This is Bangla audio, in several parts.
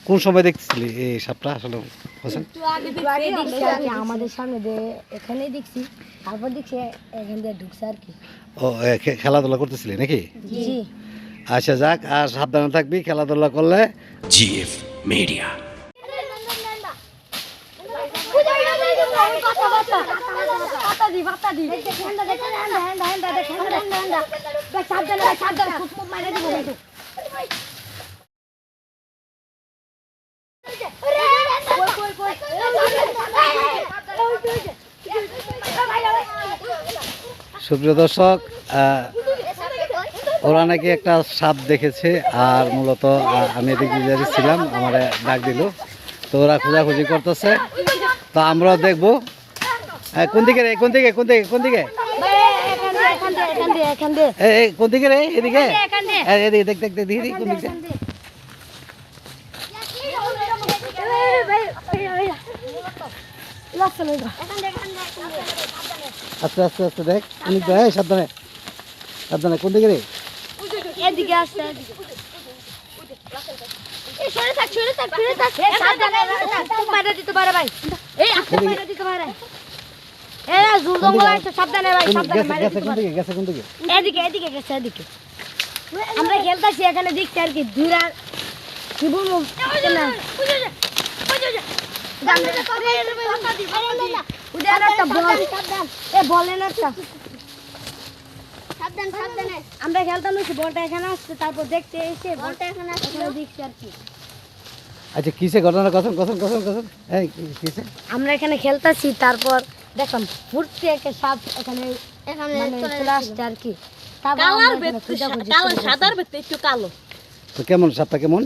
কোন সময় দেখছিলি এই সাপটা আসলে হোসেন? আমাদের সামনে এখানেই দেখছি, তারপর দেখছি এখান দিয়ে ঢুকছে আর কি। ও খেলাধুলা করতেছিলি নাকি? জি। আচ্ছা যাক, আর সাবধানে থাকবি খেলাধুলা করলে। GF Media. সুপ্রিয় দর্শক, ওরা নাকি একটা সাপ দেখেছে, আর মূলত আমি এদিকে ছিলাম, আমার ডাক দিল, তো ওরা খোঁজাখুঁজি করতেছে, তো আমরাও দেখবো। কোন দিকে রে, কোন দিকে, কোন দিকে, কোন দিকে, কোন দিকে রে? এদিকে, এদিকে দেখ দেখ দেখ দেখি কোন দিকে। আস্তে আস্তে আস্তে দেখ, সাবধানে সাবধানে, কোন দিকে রে? এদিকে আসছে, আমরা খেলতেছি এখানে দেখছি আর কি দূরা কি বলবো আমরা খেলতাম, বলটা এখানে আসছে, তারপর দেখতে এসে বলটা এখানে আসছে দেখছি আর কি। আচ্ছা কিসে ঘটনা, কথন কথন কথন কথন, এই কিসে? আমরা এখানে খেলতেছি, তারপর দেখলাম ফুটতে একটা সাপ এখানে চলে আসছে আর কি। তো কেমন সাপটা, কেমন?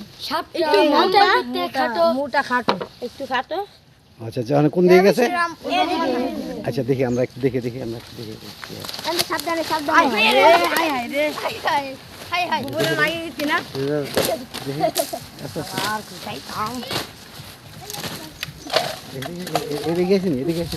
মোটা খাটো, একটু খাটো। আচ্ছা আচ্ছা, কোন দিকে গেছে? আচ্ছা দেখি, আমরা একটু দেখে দেখি, আমরা একটু দেখি। সাবধানে সাবধানে, এদিকে গেছি, এদিকে গেছি।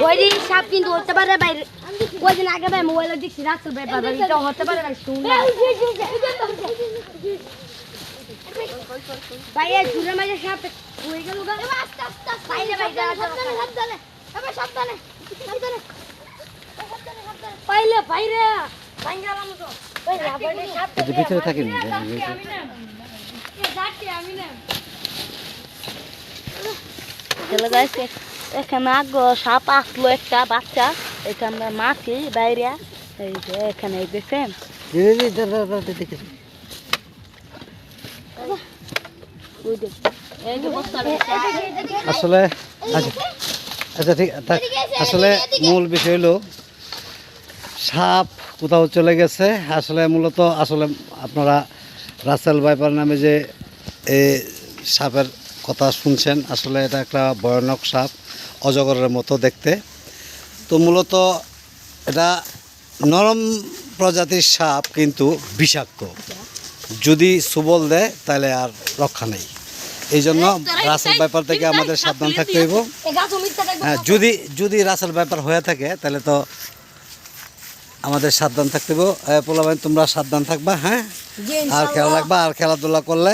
ওই সাপ কিন্তু হতে পারে বাইরে, কয়দিন আগে ভাই মোবাইলে দেখছি রাখতে ব্যাপার, এটা হতে পারে ভাই, শুনলাম ভাই এই দূরে মাঝে সাপ হয়ে গেল গা। বাইরে বাইরে সাবধানে সাবধানে সাবধানে পাইলে বাইরে ভাঙ্গালাম তো ওই রাবারে সাপ এই যে ভিতরে থাকেন, চলে যাচ্ছে এখানে আগে সাপ আসলো একটা বাচ্চা, এটা আমরা মাছি বাইরে, এই যে এখানে দেখেন আসলে। আচ্ছা আচ্ছা ঠিক থাক। আসলে মূল বিষয় হলো সাপ কোথাও চলে গেছে। আসলে মূলত আসলে আপনারা রাসেল ভাইপার নামে যে সাপের কথা শুনছেন, আসলে এটা একটা ভয়ানক সাপ, অজগরের মতো দেখতে। তো মূলত এটা নরম প্রজাতির সাপ, কিন্তু বিষাক্ত, যদি সুবল দেয় তাহলে আর রক্ষা নেই। এই জন্য রাসেল ভাইপার থেকে আমাদের সাবধান থাকতে হইব। হ্যাঁ, যদি রাসেল ভাইপার হয়ে থাকে তাহলে তো আমাদের সাবধান থাকতে হইব। পোলাবাইন তোমরা সাবধান থাকবা, হ্যাঁ, আর খেয়াল রাখবা, আর খেলাধুলা করলে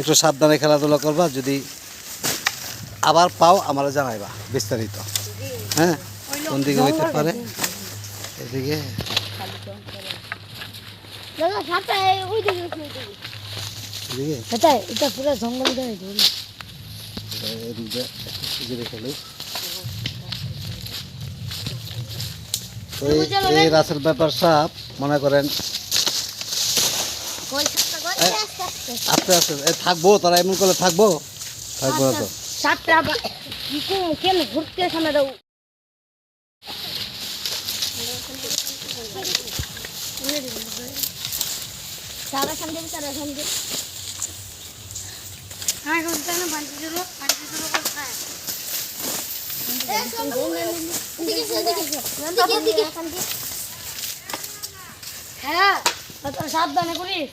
একটু সাবধানে খেলাধুলা করবা। যদি আবার পাও আমরা জানাইবা বিস্তারিত, হ্যাঁ, কোন দিকে হইতে পারে। এদিকে এটা পুরো জঙ্গল এই রাসেল ব্যাপার সাপ মনে করেন আস্তে আস্তে থাকবো, তারা এমন করলে থাকবো থাকবো না তো। সাতটা কেন ঘুরতে সামনে দাও সারা সামনে সারা সামনে হ্যাঁ করতে না বাড়ি দিলো কোথায় হ্যাঁ সাবধানে করিস।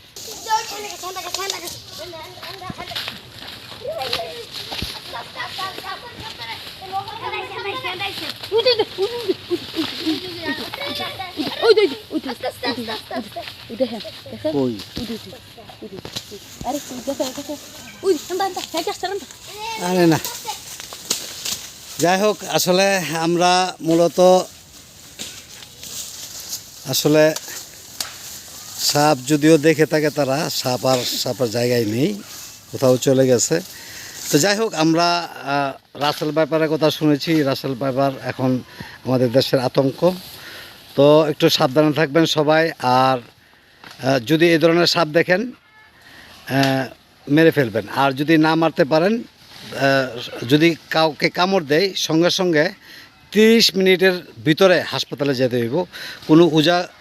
ওই দেখেন দেখেন কই আরে দেখো দেখো ওই আন্দা আন্দা হেঁটে আসছে আন্দা আরে না, যাই হোক আসলে আমরা মূলত আসলে সাপ যদিও দেখে থাকে তারা সাপের জায়গায় নেই, কোথাও চলে গেছে। তো যাই হোক আমরা রাসেল ভাইপারের কথা শুনেছি, রাসেল ভাইপার এখন আমাদের দেশের আতঙ্ক। তো একটু সাবধানে থাকবেন সবাই। আর যদি এই ধরনের সাপ দেখেন মেরে ফেলবেন, আর যদি না মারতে পারেন যদি কাউকে কামড় দেয় সঙ্গে সঙ্গে 30 মিনিটের ভিতরে হাসপাতালে যেতে হইব। কোনো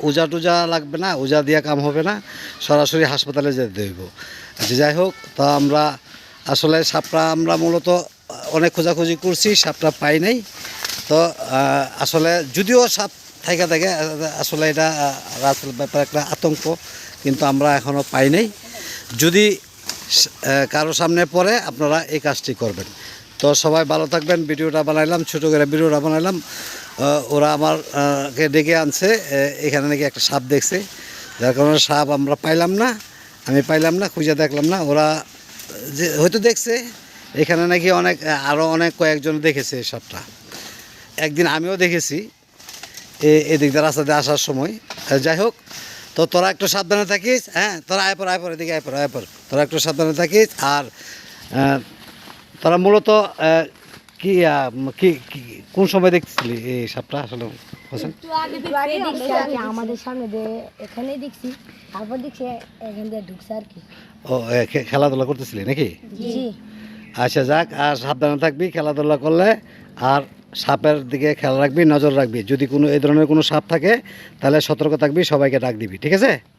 ওজা টুজা লাগবে না, ওজা দিয়া কাম হবে না, সরাসরি হাসপাতালে যেতে হইব। আচ্ছা যাই হোক, তো আমরা আসলে সাপটা আমরা মূলত অনেক খোঁজাখুঁজি করছি, সাপটা পাই নাই। তো আসলে যদিও সাপ থাকে থাকে আসলে এটা রাসেল ব্যাপার একটা আতঙ্ক, কিন্তু আমরা এখনও পাই নাই। যদি কারো সামনে পড়ে আপনারা এই কাজটি করবেন। তো সবাই ভালো থাকবেন। ভিডিওটা বানাইলাম, ছোটো করে ভিডিওটা বানাইলাম। ওরা আমারকে ডেকে আনছে, এখানে নাকি একটা সাপ দেখছে, যার কারণে সাপ আমরা পাইলাম না, আমি পাইলাম না, খুঁজে দেখলাম না। ওরা যে হয়তো দেখছে, এখানে নাকি আরও অনেক কয়েকজন দেখেছে এই সাপটা। একদিন আমিও দেখেছি এদিক দিয়ে রাস্তাতে আসার সময়। যাই হোক, তো তোরা একটু সাবধানে থাকিস। হ্যাঁ, তোরা আয় পর এদিকে আয় পর তোরা একটু সাবধানে থাকিস। আর তোরা মূলত কি কোন সময় দেখছিলি এই সাপটা আসলে হোসেন? একটু আগে দেখছি আর কি, আমাদের সামনে এখানেই দেখছি, তারপর দেখছি এখান দিয়ে ঢুকছে আর কি। ও খেলাধুলা করতেছিলি নাকি? জি। আচ্ছা যাক, আর সাবধানে থাকবি খেলাধুলা করলে। আর সাপের দিকে খেয়াল রাখবি, নজর রাখবি। যদি কোনো এই ধরনের কোনো সাপ থাকে তাহলে সতর্ক থাকবি, সবাইকে ডাক দিবি, ঠিক আছে?